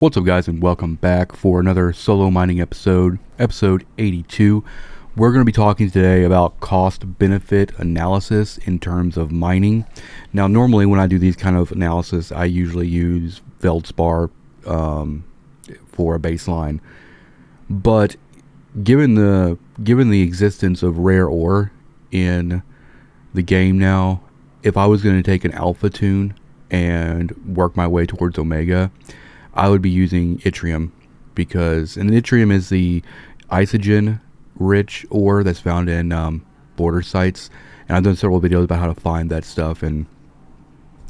What's up, guys, and welcome back for another solo mining episode 82. We're going to be talking today about cost-benefit analysis in terms of mining. Now, normally when I do these kind of analysis, I usually use Feldspar for a baseline. But given the existence of rare ore in the game now, if I was going to take an alpha tune and work my way towards Omega, I would be using Ytirium, because Ytirium is the isogen rich ore that's found in border sites, and I've done several videos about how to find that stuff. And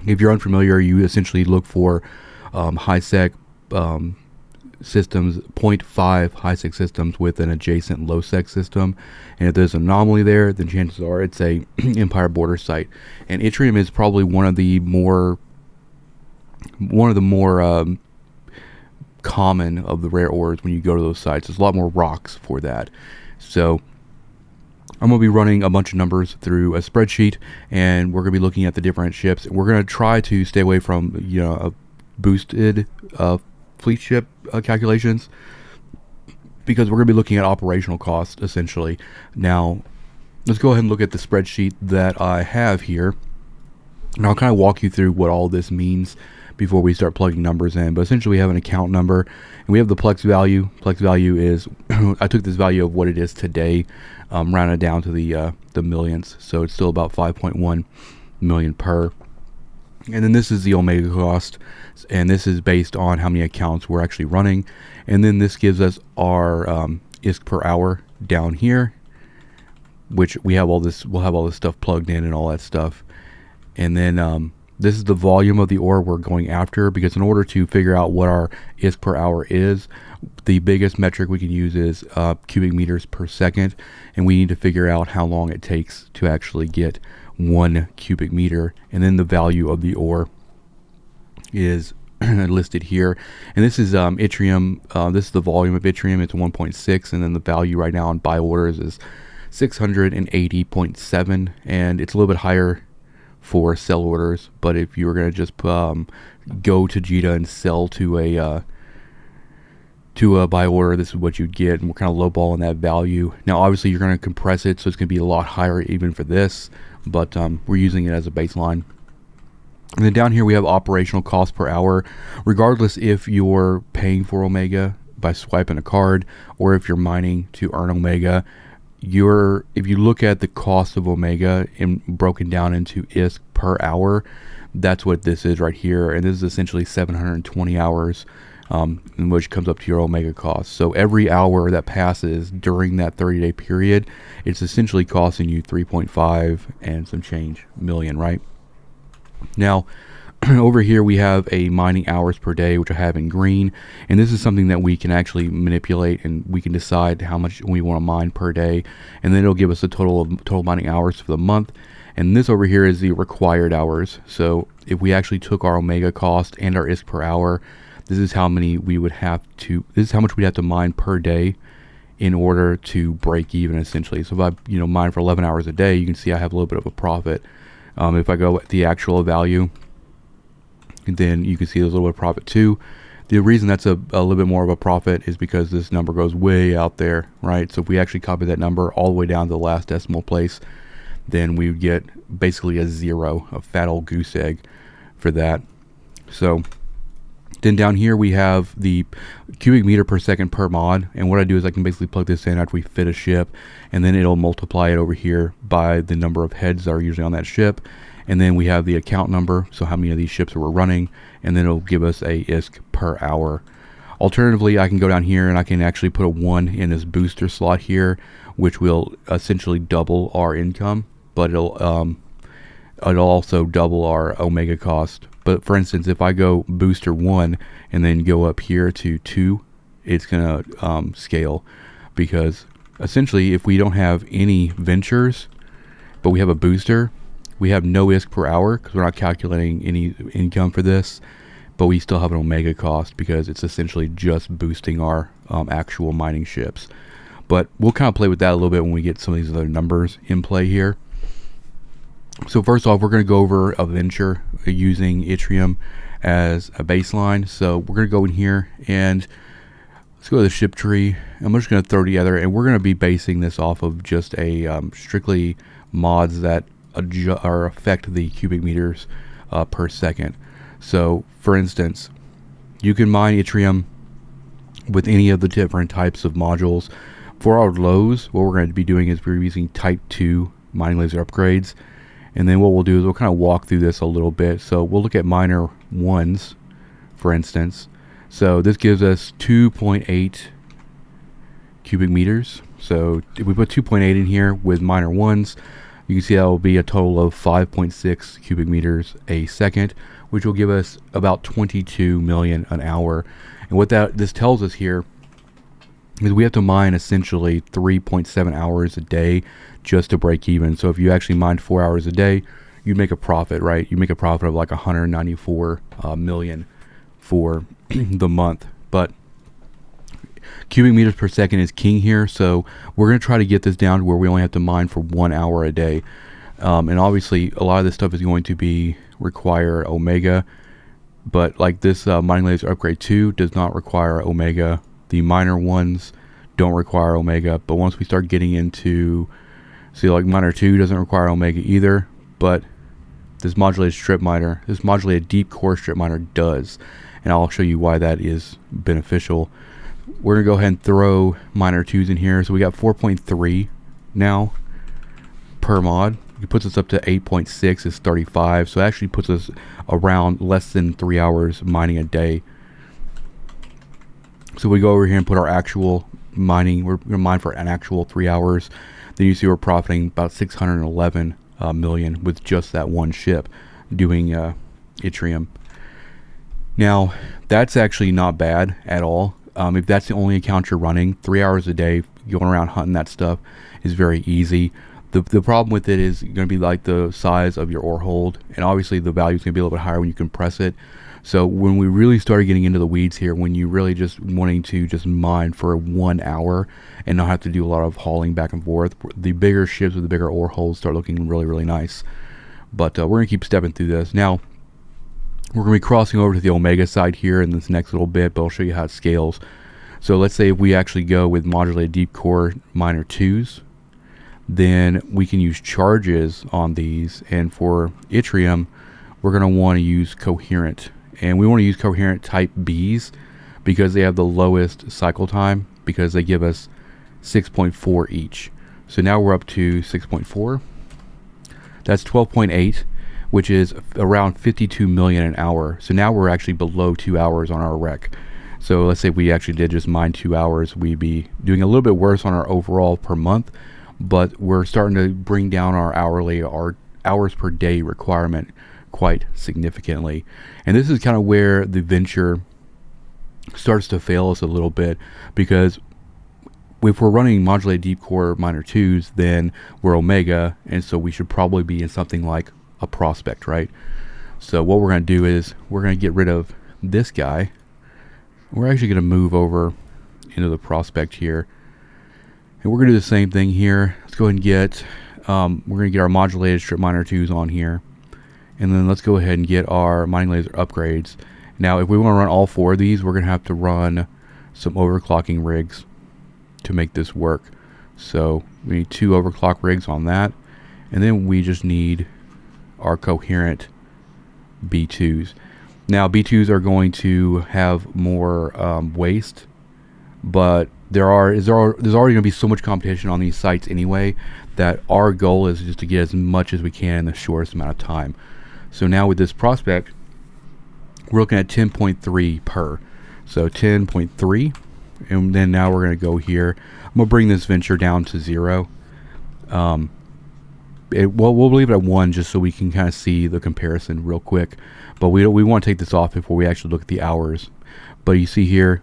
if you're unfamiliar, you essentially look for high sec systems, 0.5 high sec systems with an adjacent low sec system, and if there's an anomaly there, then chances are it's a Empire border site. And Ytirium is probably one of the more common of the rare ores when you go to those sites. There's a lot more rocks for that. So I'm going to be running a bunch of numbers through a spreadsheet, and we're going to be looking at the different ships. We're going to try to stay away from boosted fleet ship calculations, because we're going to be looking at operational costs essentially. Now let's go ahead and look at the spreadsheet that I have here, and I'll kind of walk you through what all this means before we start plugging numbers in. But essentially we have an account number, and we have the Plex value. Plex value is I took this value of what it is today, rounded down to the millions, so it's still about 5.1 million per. And then this is the Omega cost, and this is based on how many accounts we're actually running. And then this gives us our ISK per hour down here, which we'll have all this stuff plugged in and all that stuff. And then this is the volume of the ore we're going after, because in order to figure out what our ISK per hour is, the biggest metric we can use is cubic meters per second, and we need to figure out how long it takes to actually get 1 cubic meter. And then the value of the ore is listed here, and this is Ytirium. This is the volume of Ytirium. It's 1.6, and then the value right now on buy orders is 680.7, and it's a little bit higher for sell orders. But if you were going to just go to JITA and sell to a buy order, this is what you'd get, and we're kind of lowballing that value. Now obviously you're going to compress it, so it's going to be a lot higher even for this, but we're using it as a baseline. And then down here we have operational cost per hour, regardless if you're paying for Omega by swiping a card or if you're mining to earn Omega. If you look at the cost of Omega and broken down into ISK per hour, that's what this is right here, and this is essentially 720 hours, which comes up to your Omega cost. So every hour that passes during that 30-day period, it's essentially costing you 3.5 and some change million, right? Now over here we have a mining hours per day, which I have in green, and this is something that we can actually manipulate, and we can decide how much we want to mine per day, and then it'll give us a total mining hours for the month. And this over here is the required hours. So if we actually took our Omega cost and our ISK per hour, this is how much we'd have to mine per day in order to break even, essentially. So if I mine for 11 hours a day, you can see I have a little bit of a profit. If I go at the actual value, then you can see there's a little bit of profit too. The reason that's a little bit more of a profit is because this number goes way out there, right? So if we actually copy that number all the way down to the last decimal place, then we would get basically a zero, a fat old goose egg for that. So then down here we have the cubic meter per second per mod, and what I do is I can basically plug this in after we fit a ship, and then it'll multiply it over here by the number of heads that are usually on that ship. And then we have the account number, so how many of these ships we're running, and then it'll give us a ISK per hour. Alternatively, I can go down here and I can actually put a 1 in this booster slot here, which will essentially double our income, but it'll also double our Omega cost. But for instance, if I go booster 1 and then go up here to 2, it's gonna scale, because essentially if we don't have any ventures but we have a booster, we have no ISK per hour because we're not calculating any income for this, but we still have an Omega cost because it's essentially just boosting our actual mining ships. But we'll kind of play with that a little bit when we get some of these other numbers in play here. So first off, we're going to go over a venture using Ytirium. as a baseline. So we're going to go in here and let's go to the ship tree. I'm just going to throw together, and we're going to be basing this off of just a strictly mods that affect the cubic meters per second. So for instance, you can mine Ytirium with any of the different types of modules. For our lows, what we're going to be doing is we're using type 2 mining laser upgrades. And then what we'll do is we'll kind of walk through this a little bit. So we'll look at miner 1s, for instance. So this gives us 2.8 cubic meters. So if we put 2.8 in here with miner 1s, you can see that will be a total of 5.6 cubic meters a second, which will give us about 22 million an hour. And what this tells us here is we have to mine essentially 3.7 hours a day just to break even. So if you actually mined 4 hours a day, you make a profit, right? You make a profit of like 194 million for the month. But cubic meters per second is king here, so we're going to try to get this down to where we only have to mine for 1 hour a day. And obviously a lot of this stuff is going to require Omega, but like this mining laser upgrade 2 does not require Omega. The miner 1s don't require Omega, but once we start getting into, see, like miner 2 doesn't require Omega either, but this modulated deep core strip miner does, and I'll show you why that is beneficial. We're gonna go ahead and throw miner 2s in here. So we got 4.3 now per mod. It puts us up to 8.6 is 35, so it actually puts us around less than 3 hours mining a day. So we go over here and put our actual mining. We're going to mine for an actual 3 hours. Then you see we're profiting about 611 million with just that one ship doing Ytirium. Now, that's actually not bad at all. If that's the only account you're running, 3 hours a day going around hunting that stuff is very easy. The problem with it is going to be like the size of your ore hold, and obviously the value is going to be a little bit higher when you compress it. So when we really started getting into the weeds here, when you really just wanting to just mine for 1 hour and not have to do a lot of hauling back and forth, the bigger ships with the bigger ore holes start looking really, really nice. But we're going to keep stepping through this. Now, we're going to be crossing over to the Omega side here in this next little bit, but I'll show you how it scales. So let's say if we actually go with modulated deep core miner 2s, then we can use charges on these. And for Ytirium, we're going to want to use coherent. And we want to use coherent type Bs because they have the lowest cycle time, because they give us 6.4 each. So now we're up to 6.4. That's 12.8, which is around 52 million an hour. So now we're actually below 2 hours on our rec. So let's say we actually did just mine 2 hours, we'd be doing a little bit worse on our overall per month, but we're starting to bring down our hours per day requirement quite significantly. And this is kind of where the venture starts to fail us a little bit, because if we're running modulated deep core miner 2s, then we're Omega, and so we should probably be in something like a prospect, right? So what we're going to do is we're going to get rid of this guy. We're actually going to move over into the prospect here, and we're going to do the same thing here. Let's go ahead and get we're going to get our modulated strip miner 2s on here. And then let's go ahead and get our mining laser upgrades. Now, if we want to run all 4 of these, we're going to have to run some overclocking rigs to make this work. So we need 2 overclock rigs on that. And then we just need our coherent B2s. Now, B2s are going to have more waste, but there's already going to be so much competition on these sites anyway that our goal is just to get as much as we can in the shortest amount of time. So now with this prospect, we're looking at 10.3 per. So 10.3, and then now we're going to go here. I'm going to bring this venture down to 0. We'll leave it at 1 just so we can kind of see the comparison real quick. But we want to take this off before we actually look at the hours. But you see here,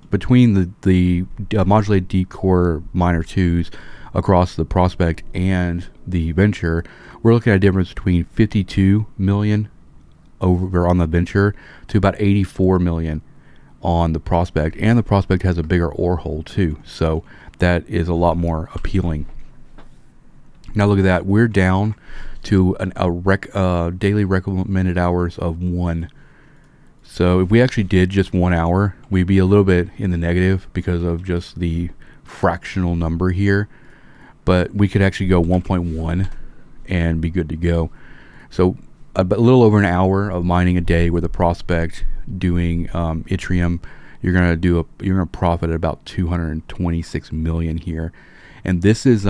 between the modulated deep core miner 2s across the prospect and the venture, we're looking at a difference between 52 million over on the venture to about 84 million on the prospect. And the prospect has a bigger ore hole too, so that is a lot more appealing. Now look at that, we're down to a daily recommended hours of 1. So if we actually did just 1 hour, we'd be a little bit in the negative because of just the fractional number here. But we could actually go 1.1 and be good to go. So a little over an hour of mining a day with a prospect doing Ytirium, you're gonna profit at about 226 million here, and this is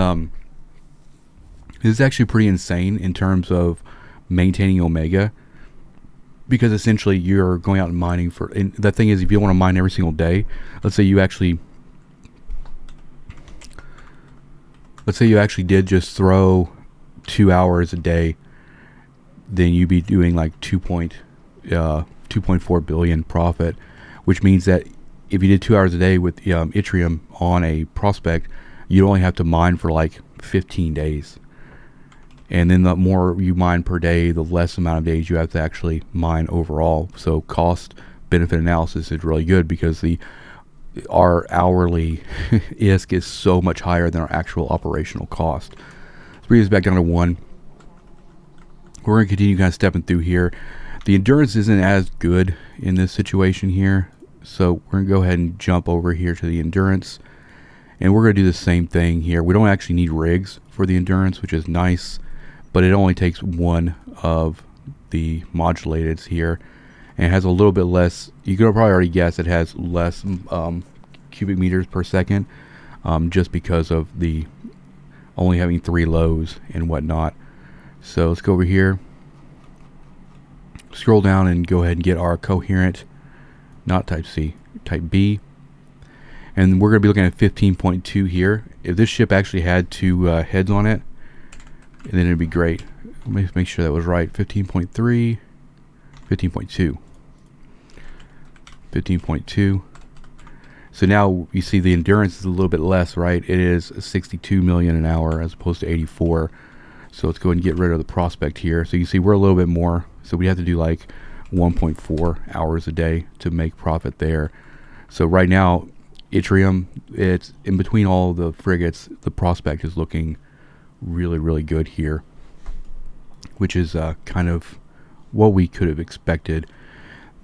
actually pretty insane in terms of maintaining Omega, because essentially you're going out and mining for. And the thing is, if you want to mine every single day, let's say you actually did just throw 2 hours a day, then you'd be doing like 2.4 billion profit, which means that if you did 2 hours a day with Ytirium on a prospect, you'd only have to mine for like 15 days. And then the more you mine per day, the less amount of days you have to actually mine overall. So cost benefit analysis is really good, because our hourly ISK is so much higher than our actual operational cost. Let's bring this back down to 1. We're going to continue kind of stepping through here. The endurance isn't as good in this situation here, so we're going to go ahead and jump over here to the endurance, and we're going to do the same thing here. We don't actually need rigs for the endurance, which is nice, but it only takes one of the modulateds here, and it has a little bit less. You can probably already guess it has less cubic meters per second, just because of the only having 3 lows and whatnot. So let's go over here, scroll down, and go ahead and get our coherent, not type C, type B. And we're going to be looking at 15.2 here. If this ship actually had 2 heads on it, then it'd be great. Let me make sure that was right. 15.3, 15.2. 15.2. So now you see the endurance is a little bit less, right? It is 62 million an hour as opposed to 84. So let's go ahead and get rid of the prospect here. So you see we're a little bit more. So we have to do like 1.4 hours a day to make profit there. So right now, Ytirium, it's in between all the frigates. The prospect is looking really, really good here, which is kind of what we could have expected.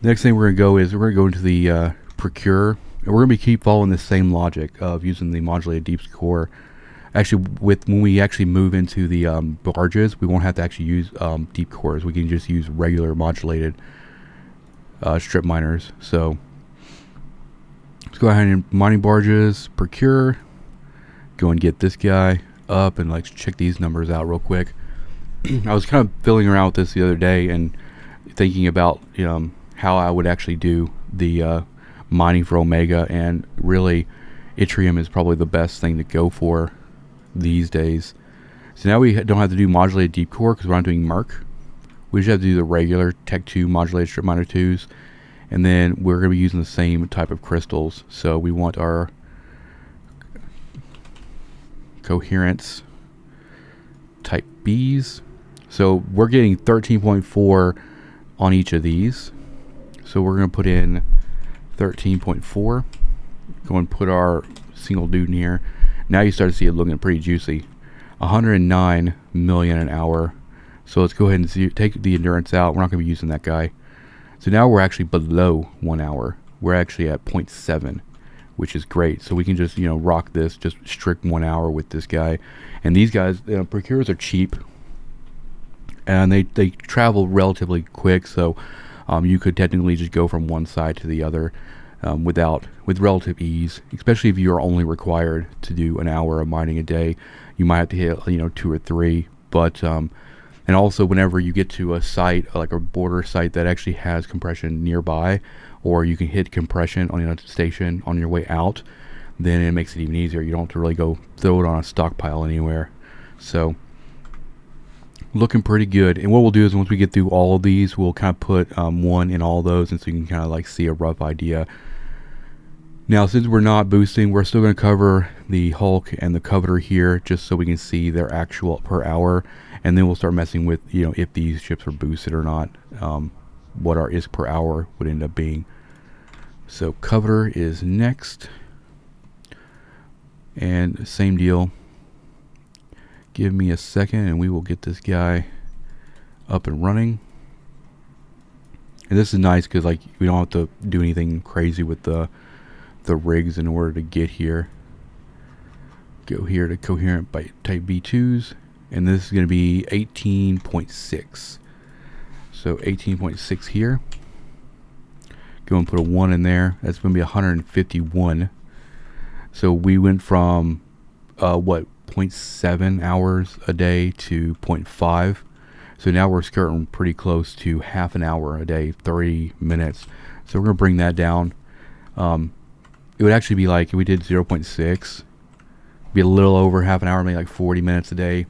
The next thing we're going to go is we're going to go into the procure. And we're going to keep following the same logic of using the modulated deep core. Actually, when we actually move into the barges, we won't have to actually use deep cores. We can just use regular modulated strip miners. So let's go ahead and mining barges, procure, go and get this guy up, and let's check these numbers out real quick. I was kind of fiddling around with this the other day and thinking about how I would actually do the mining for Omega, and really Ytirium is probably the best thing to go for these days. So now we don't have to do modulated deep core because we're not doing Merc. We just have to do the regular Tech 2 modulated strip miner 2s, and then we're going to be using the same type of crystals. So we want our coherence type Bs. So we're getting 13.4 on each of these. So we're going to put in 13.4. Go and put our single dude in here. Now you start to see it looking pretty juicy. 109 million an hour. So let's go ahead and take the endurance out. We're not going to be using that guy. So now we're actually below 1 hour. We're actually at 0.7, which is great. So we can just rock this, just strict 1 hour with this guy. And these guys, procurers are cheap, and they travel relatively quick. So you could technically just go from one side to the other with relative ease, especially if you're only required to do an hour of mining a day. You might have to hit 2 or 3, but and also whenever you get to a site like a border site that actually has compression nearby, or you can hit compression on a station on your way out, then it makes it even easier. You don't have to really go throw it on a stockpile anywhere. So looking pretty good. And what we'll do is once we get through all of these, we'll kind of put 1 in all those, and so you can kind of like see a rough idea. Now, since we're not boosting, we're still going to cover the Hulk and the Coveter here, just so we can see their actual per hour, and then we'll start messing with if these ships are boosted or not, what our ISK per hour would end up being. So Coveter is next, and same deal. Give me a second and we will get this guy up and running. And this is nice because like we don't have to do anything crazy with the rigs in order to get here. Go here to coherent by type B2s, and this is going to be 18.6. So 18.6 here. Go and put a 1 in there. That's going to be 151. So we went from 0.7 hours a day to 0.5. So now we're skirting pretty close to half an hour a day, 30 minutes. So we're going to bring that down. It would actually be like if we did 0.6, be a little over half an hour, maybe like 40 minutes a day.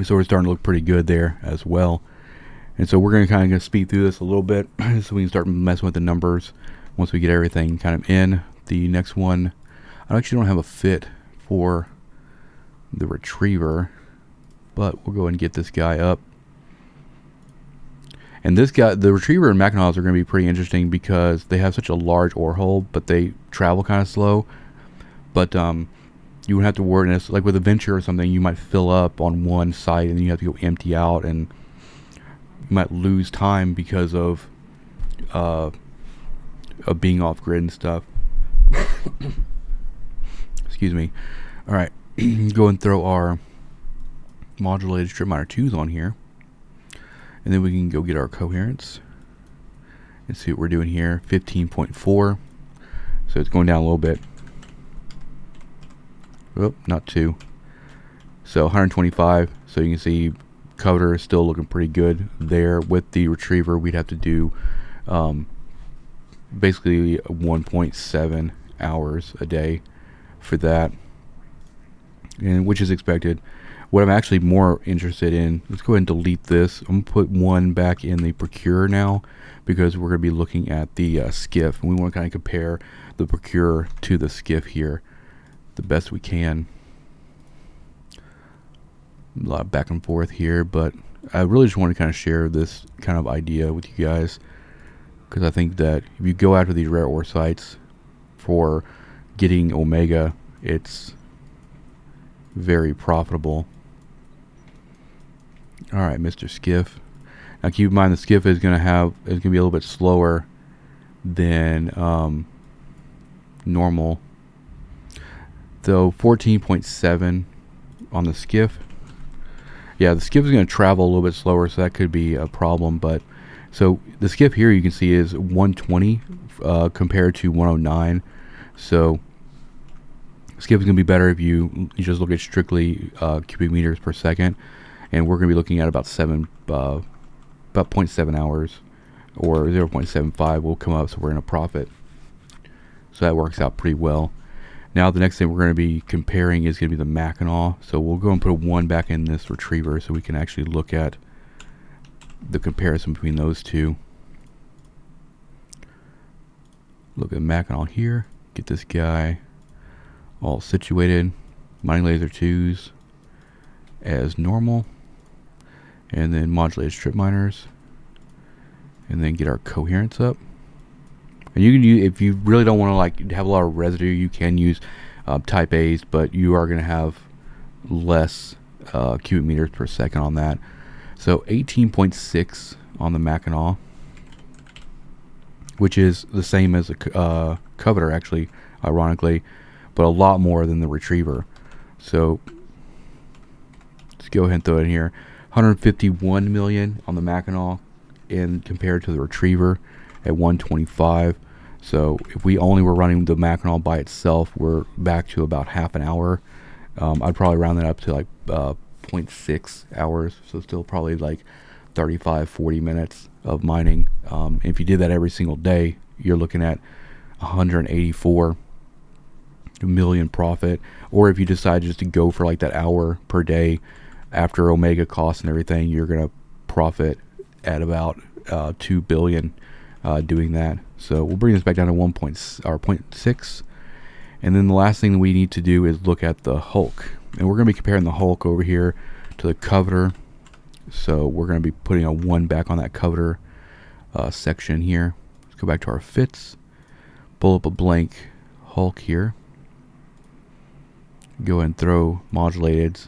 So we're starting to look pretty good there as well. And so we're going to kind of speed through this a little bit so we can start messing with the numbers once we get everything kind of in. The next one, I actually don't have a fit for the retriever, but we'll go ahead and get this guy up. And this guy, the retriever and Mackinaws are going to be pretty interesting because they have such a large ore hole, but they travel kind of slow. But you wouldn't have to worry. This, like with a venture or something, you might fill up on one side and then you have to go empty out, and you might lose time because of being off grid and stuff. Excuse me. All right, go and throw our modulated strip miner 2s on here. And then we can go get our coherence and see what we're doing here. 15.4. So it's going down a little bit. Oh, not 2. So 125. So you can see cover is still looking pretty good there. With the retriever, we'd have to do basically 1.7 hours a day for that, and which is expected. What I'm actually more interested in, let's go ahead and delete this. I'm going to put 1 back in the procure now because we're going to be looking at the skiff. And we want to kind of compare the procure to the skiff here the best we can. A lot of back and forth here, but I really just want to kind of share this kind of idea with you guys because I think that if you go after these rare ore sites for getting Omega, it's very profitable. All right, Mr. Skiff. Now keep in mind the skiff is going to be a little bit slower than normal. Though 14.7 on the skiff. Yeah, the skiff is going to travel a little bit slower, so that could be a problem. But so the skiff here you can see is 120 compared to 109. So skiff is going to be better if you just look at strictly cubic meters per second. And we're going to be looking at about 0.7 hours, or 0.75 will come up, so we're in a profit. So that works out pretty well. Now the next thing we're going to be comparing is going to be the Mackinaw. So we'll go and put a 1 back in this retriever so we can actually look at the comparison between those two. Look at Mackinaw here. Get this guy all situated. Mining laser 2s as normal. And then modulated strip miners, and then get our coherence up. And you can use, if you really don't want to like have a lot of residue, you can use type A's, but you are going to have less cubic meters per second on that. So 18.6 on the Mackinaw, which is the same as a coveter actually, ironically, but a lot more than the retriever. So let's go ahead and throw it in here. 151 million on the Mackinaw and compared to the retriever at 125. So if we only were running the Mackinaw by itself, we're back to about half an hour. I'd probably round that up to like 0.6 hours, so still probably like 35-40 minutes of mining. If you did that every single day, you're looking at 184 million profit. Or if you decide just to go for like that hour per day after Omega costs and everything, you're going to profit at about 2 billion doing that. So we'll bring this back down to 0.6. And then the last thing we need to do is look at the Hulk. And we're going to be comparing the Hulk over here to the coveter. So we're going to be putting a 1 back on that coveter section here. Let's go back to our fits. Pull up a blank Hulk here. Go ahead and throw modulateds.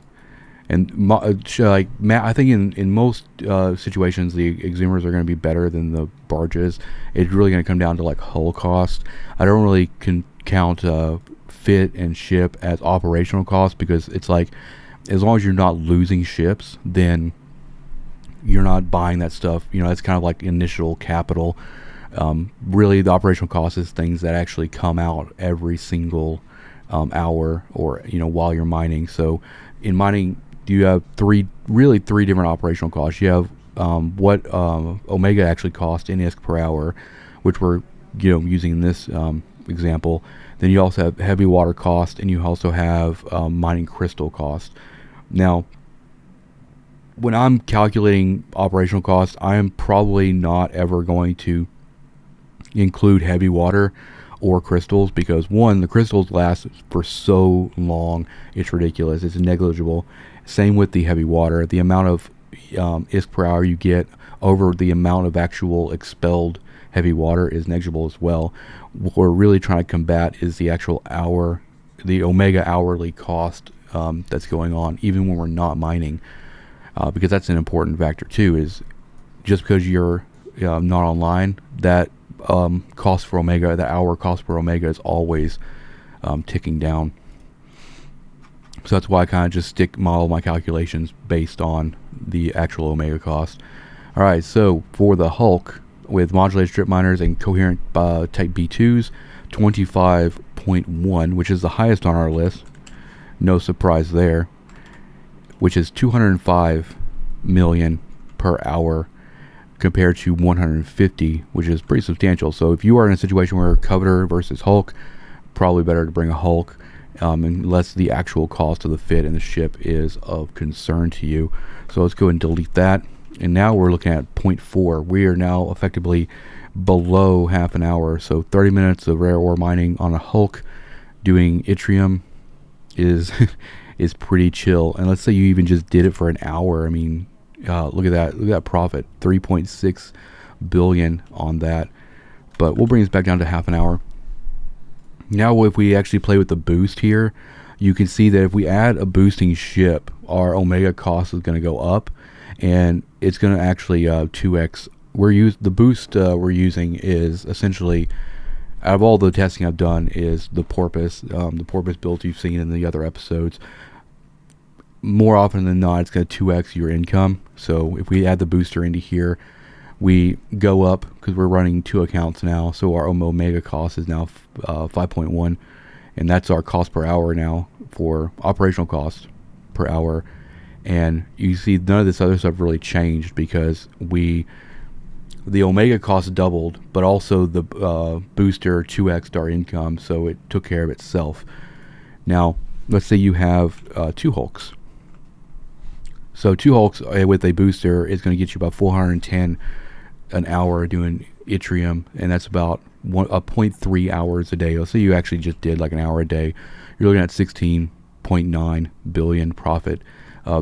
And I think in most situations, the exhumers are going to be better than the barges. It's really going to come down to like hull cost. I don't really count fit and ship as operational cost, because it's like, as long as you're not losing ships, then you're not buying that stuff. It's kind of like initial capital. Really, the operational cost is things that actually come out every single hour, or while you're mining. So in mining, you have three different operational costs. You have what Omega actually cost in ISK per hour, which we're using in this example. Then you also have heavy water cost, and you also have mining crystal cost. Now, when I'm calculating operational costs, I am probably not ever going to include heavy water or crystals, because one, the crystals last for so long, it's ridiculous, it's negligible. Same with the heavy water. The amount of ISK per hour you get over the amount of actual expelled heavy water is negligible as well. What we're really trying to combat is the actual the Omega hourly cost that's going on, even when we're not mining, because that's an important factor too. Is just because you're not online, that cost for Omega, the hour cost per Omega is always ticking down. So that's why I kind of just stick model my calculations based on the actual Omega cost. Alright, so for the Hulk with modulated strip miners and coherent type B2s, 25.1, which is the highest on our list, no surprise there, which is 205 million per hour compared to 150, which is pretty substantial. So if you are in a situation where Covetor versus Hulk, probably better to bring a Hulk, unless the actual cost of the fit and the ship is of concern to you. So let's go and delete that. And now we're looking at 0.4. We are now effectively below half an hour. So 30 minutes of rare ore mining on a Hulk doing Ytirium is is pretty chill. And let's say you even just did it for an hour. I mean, look at that profit, 3.6 billion on that. But we'll bring this back down to half an hour. Now if we actually play with the boost here, you can see that if we add a boosting ship, our Omega cost is going to go up, and it's going to actually 2x. The boost we're using is essentially, out of all the testing I've done, is the porpoise build you've seen in the other episodes. More often than not, it's going to 2x your income. So if we add the booster into here, we go up, because we're running 2 accounts now, so our Omega cost is now 5.1, and that's our cost per hour now for operational cost per hour. And you see none of this other stuff really changed, because the Omega cost doubled, but also the booster 2x'd our income, so it took care of itself. Now let's say you have 2 Hulks. So 2 Hulks with a booster is going to get you about 410 an hour doing Ytirium, and that's about 0.3 hours a day. Let's say you actually just did like an hour a day. You're looking at 16.9 billion profit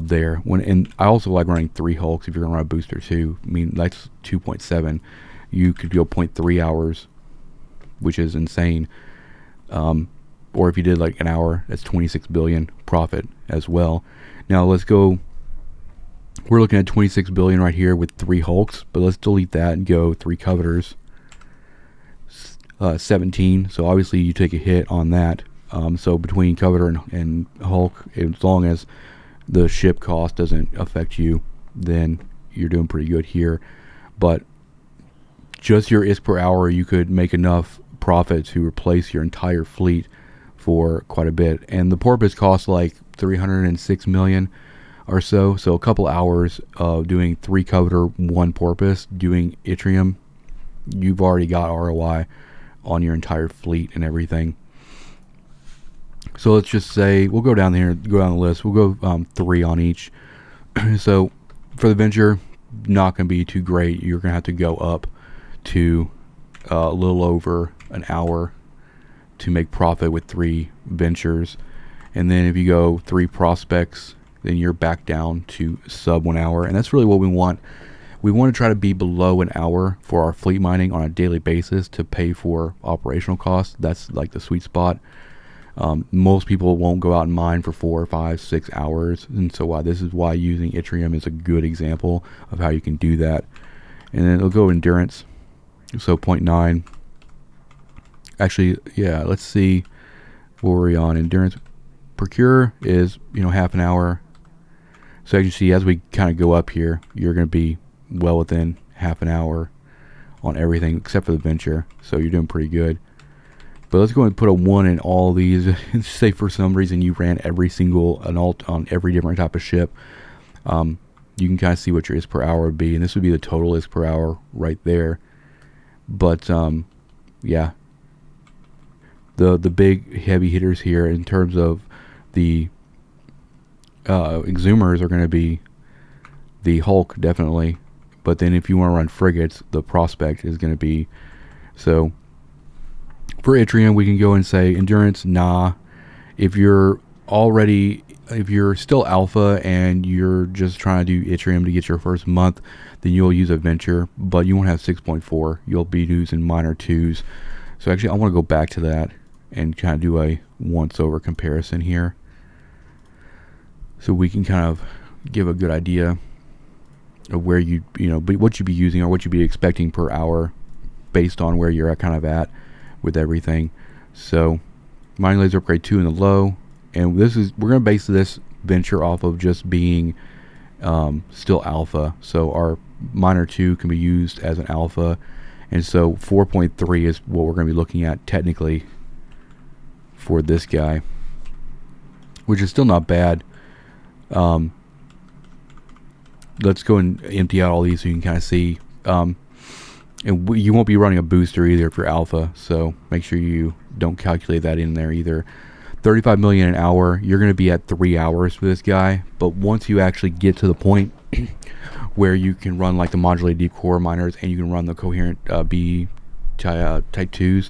there. And I also like running 3 Hulks if you're going to run a booster too. I mean, that's 2.7. You could go 0.3 hours, which is insane. Or if you did like an hour, that's 26 billion profit as well. Now let's go. We're looking at 26 billion right here with 3 Hulks, but let's delete that and go 3 Covetors. 17. So obviously you take a hit on that. So between Covetor and Hulk, as long as the ship cost doesn't affect you, then you're doing pretty good here. But just your ISK per hour, you could make enough profit to replace your entire fleet for quite a bit. And the porpoise costs like 306 million or so. So a couple hours of doing 3 Covetor, 1 porpoise, doing Ytirium, you've already got ROI on your entire fleet and everything. So let's just say we'll go down here, go down the list. We'll go 3 on each. So for the venture, not going to be too great. You're going to have to go up to a little over an hour to make profit with 3 ventures. And then if you go 3 prospects, then you're back down to sub 1 hour. And that's really what we want. We want to try to be below an hour for our fleet mining on a daily basis to pay for operational costs. That's like the sweet spot. Most people won't go out and mine for 4, 5, 6 hours, and so this is why using Ytirium is a good example of how you can do that. And then it'll go endurance, so 0.9. Actually, yeah, let's see what we're on. Endurance procure is half an hour. So as you see, as we kind of go up here, you're going to be well within half an hour on everything except for the venture. So you're doing pretty good. But let's go and put a 1 in all these. Say for some reason you ran every single an alt on every different type of ship. You can kind of see what your ISK per hour would be, and this would be the total ISK per hour right there. But yeah, the big heavy hitters here in terms of the exhumers are going to be the Hulk, definitely. But then if you want to run frigates, the Prospect is going to be. So for Ytirium, we can go and say endurance, nah. If you're still alpha and you're just trying to do Ytirium to get your first month, then you'll use a venture, but you won't have 6.4. You'll be using minor 2s. So actually, I want to go back to that and kind of do a once-over comparison here, so we can kind of give a good idea of where what you'd be using or what you'd be expecting per hour based on where you're kind of at with everything. So mining laser upgrade 2 in the low, and we're going to base this venture off of just being still alpha. So our minor 2 can be used as an alpha, and so 4.3 is what we're going to be looking at technically for this guy, which is still not bad. Let's go and empty out all these so you can kind of see. And you won't be running a booster either if you're alpha, so make sure you don't calculate that in there either. 35 million an hour, you're going to be at 3 hours for this guy, but once you actually get to the point where you can run like the modulated deep core miners and you can run the coherent B type 2s,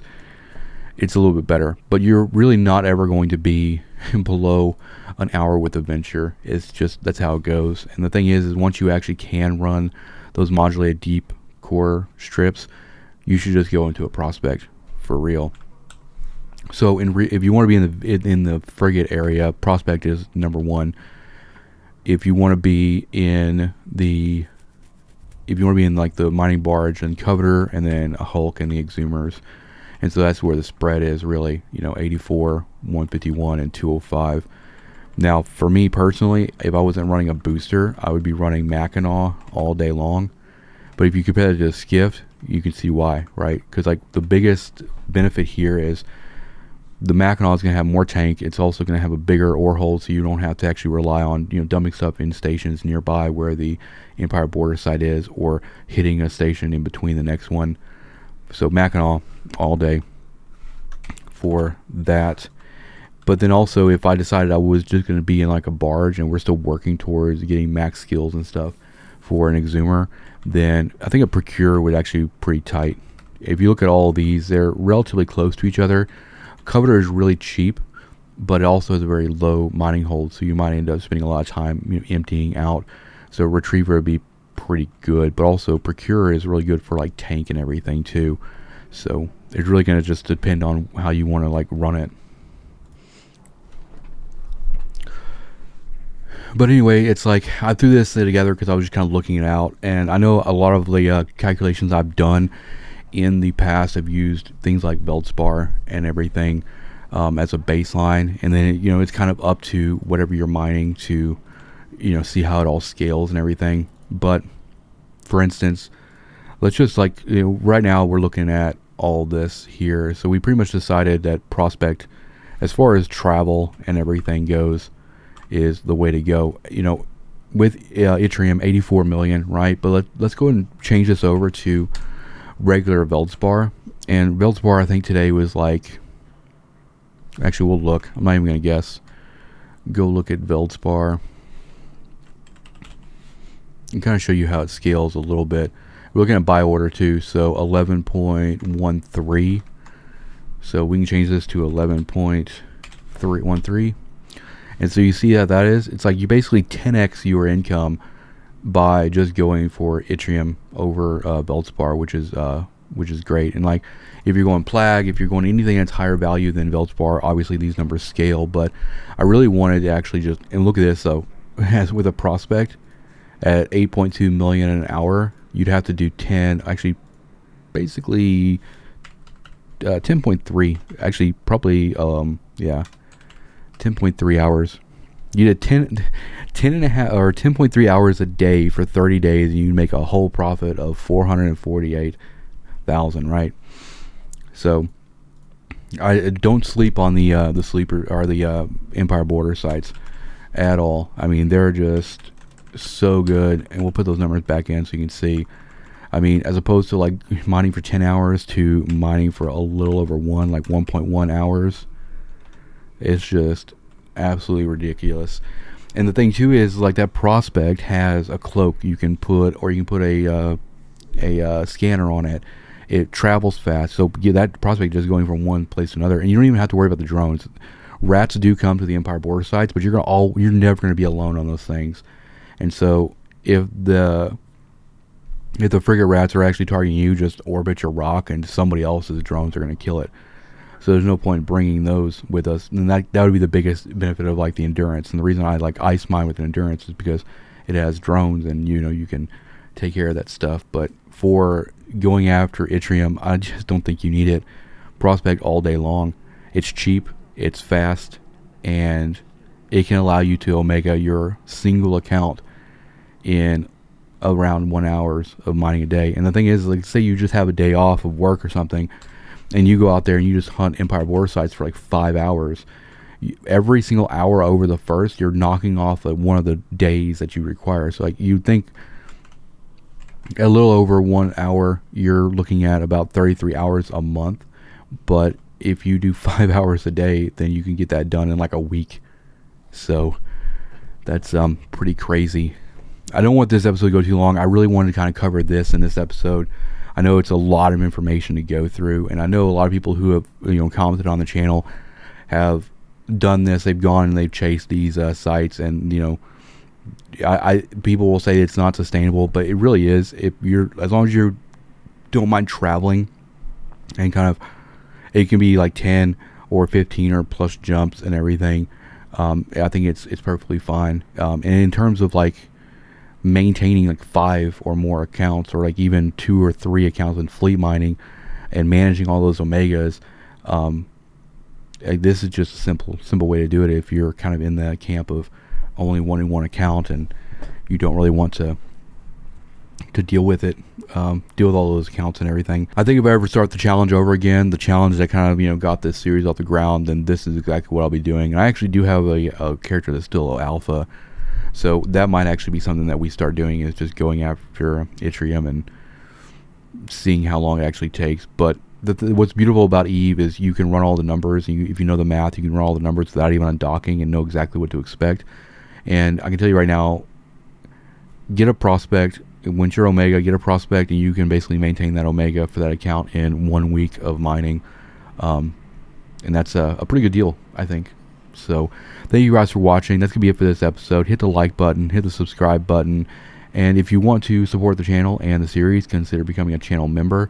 it's a little bit better. But you're really not ever going to be below an hour with a venture. It's just, that's how it goes. And the thing is once you actually can run those modulated deep core strips, you should just go into a Prospect for real. So if you want to be in the frigate area, Prospect is number 1. If you want to be in like the mining barge and Coveter, and then a Hulk and the exhumers. And so that's where the spread is really, 84, 151, and 205. Now, for me personally, if I wasn't running a booster, I would be running Mackinac all day long. But if you compare it to a Skiff, you can see why, right? Because like the biggest benefit here is the Mackinac is going to have more tank. It's also going to have a bigger ore hold, so you don't have to actually rely on dumping stuff in stations nearby where the Empire border site is, or hitting a station in between the next one. So Mackinac all day for that. But then also, if I decided I was just going to be in like a barge and we're still working towards getting max skills and stuff for an exhumer, then I think a procure would actually be pretty tight. If you look at all of these, they're relatively close to each other. Coveter is really cheap, but it also has a very low mining hold, so you might end up spending a lot of time emptying out. So Retriever would be pretty good, but also Procure is really good for like tank and everything too. So it's really going to just depend on how you want to like run it. But anyway, it's like I threw this together because I was just kind of looking it out, and I know a lot of the calculations I've done in the past have used things like Veldspar and everything as a baseline, and then it's kind of up to whatever you're mining to see how it all scales and everything. But for instance, let's just like right now we're looking at all this here, so we pretty much decided that Prospect, as far as travel and everything goes, is the way to go. With Ytirium, 84 million, right? But let's go and change this over to regular Veldspar. And Veldspar, I think today was like, actually we'll look, I'm not even gonna guess. Go look at Veldspar and kind of show you how it scales a little bit. We're looking at buy order too, so 11.13. So we can change this to 11.313. And so you see how that is? It's like you basically 10x your income by just going for Ytirium over Veldspar, which is which is great. And like, if you're going Plag, if you're going anything that's higher value than Veldspar, obviously these numbers scale. But I really wanted to actually just, and look at this though, as with a prospect at 8.2 million an hour, you'd have to do 10, actually, basically 10.3, actually probably, yeah, 10.3 hours. You did 10 and a half or 10.3 hours a day for 30 days, and you make a whole profit of 448,000, right? So I don't sleep on the sleeper or the Empire Border sites at all. I mean, they're just so good, and we'll put those numbers back in so you can see. I mean, as opposed to like mining for 10 hours to mining for a little over 1.1 hours, it's just absolutely ridiculous. And the thing too is, like, that prospect has a cloak you can put, or you can put a scanner on it. It travels fast, so yeah, that prospect is going from one place to another, and you don't even have to worry about the drones. Rats do come to the Empire Border sites, but you're never going to be alone on those things. And so if the frigate rats are actually targeting you, just orbit your rock, and somebody else's drones are going to kill it. So there's no point bringing those with us, and that would be the biggest benefit of like the endurance. And the reason I like ice mine with an endurance is because it has drones, and you can take care of that stuff. But for going after Ytirium, I just don't think you need it. Prospect all day long. It's cheap, it's fast, and it can allow you to omega your single account in around 1 hour of mining a day. And the thing is, like, say you just have a day off of work or something, and you go out there and you just hunt Empire Border sites for like 5 hours. Every single hour over the first, you're knocking off one of the days that you require. So like, you think a little over 1 hour, you're looking at about 33 hours a month. But if you do 5 hours a day, then you can get that done in like a week. So that's pretty crazy. I don't want this episode to go too long. I really wanted to kind of cover this in this episode. I know it's a lot of information to go through, and I know a lot of people who have commented on the channel have done this. They've gone and they've chased these sites, and people will say it's not sustainable, but it really is. If you're, as long as you don't mind traveling, and kind of, it can be like 10 or 15 or plus jumps and everything. I think it's perfectly fine. And in terms of like maintaining like 5 or more accounts, or like even 2 or 3 accounts in fleet mining, and managing all those omegas, this is just a simple way to do it if you're kind of in the camp of only wanting one account and you don't really want to deal with it, deal with all those accounts and everything. I think if I ever start the challenge over again, the challenge that kind of got this series off the ground, then this is exactly what I'll be doing. And I actually do have a character that's still alpha, so that might actually be something that we start doing, is just going after Ytirium and seeing how long it actually takes. But what's beautiful about Eve is you can run all the numbers, and if you know the math, you can run all the numbers without even undocking and know exactly what to expect. And I can tell you right now, get a prospect. Once you're Omega, get a prospect, and you can basically maintain that Omega for that account in 1 week of mining. And that's a pretty good deal, I think. So thank you guys for watching. That's going to be it for this episode. Hit the like button, hit the subscribe button, and if you want to support the channel and the series, consider becoming a channel member.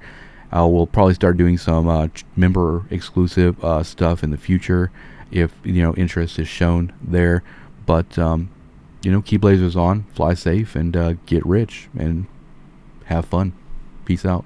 We'll probably start doing some member exclusive stuff in the future if interest is shown there. But keep lasers on, fly safe, and get rich and have fun. Peace out.